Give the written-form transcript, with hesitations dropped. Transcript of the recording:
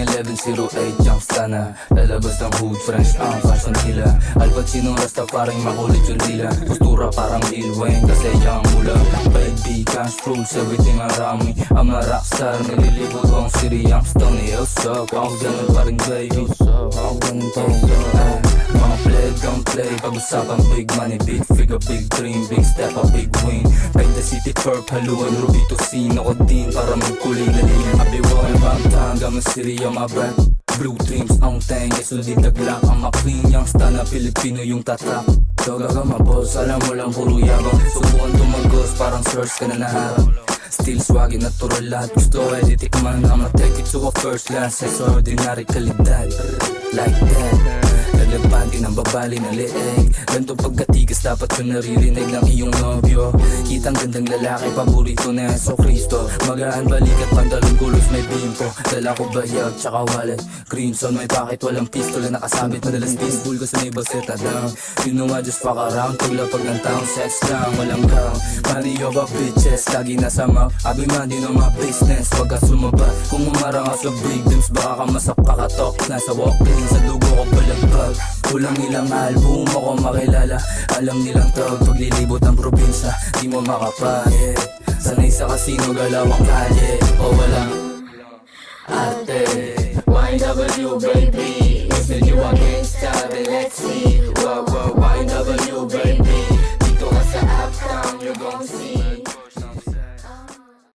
1108 youngsta na lalabas ng hood, French ang fashion nila. Al Pacino, rasta parang makulit yung dila. Postura parang Lil Wayne kasi yung mula. Baby, cash rules, everything marami. I'm a rockstar, nililibot ang city, I'm stoney. What's up? Ako ganun pa rin baby. Ako ganun pa rin mga play, gun play. Pag-usapan big money, big figure, big dream, big step, a big win. Paint the city perp, haluan, ruby to scene. Ako din para magkulay na lilim. Abiwa, ibang hanggang ang city, yung my back. Blue dreams, ang teng, isulid naglang. Ang ma-clean, youngsta na Pilipino yung tatak. Doga ka ma-boss, alam mo lang puro yabang. Subukan tumagos, parang search ka na naharap. Still swaggy, natural lahat gusto ay titikman. I'ma take it to a first class, extraordinary kalidad. Like that, lalabati ng babali na leeg. Ganto pagkatigas dapat yung naririnig ng iyong nobyo. Kitang gandang lalaki, paborito na Yeso Cristo. Magaan balikat, pantalon kulos may bimpo. Dala ko bayag, tsaka wallet. Crimson, may pocket, walang pistol na nakasabit. Madalas baseball ko sa may baseta down. You know I just fuck around, paglapag ng town. Sex lang, walang count. Money over bitches, lagi nasa mouth. Abi man, di na my business, wag ka sumabat. Kung umarang ka sa victims, baka ka masapakatok. Nasa walk-in, sa dugo ko balagbag. Kulang ilang album ako makilala. Alam nilang tawag paglilibot ng probinsya. Di mo makapahit, sanay sa kasino, galawang kalye. O walang ate. YW baby, isn't you a gangsta? Then let's see. Wow, YW baby, dito ka sa uptown, you gon' see.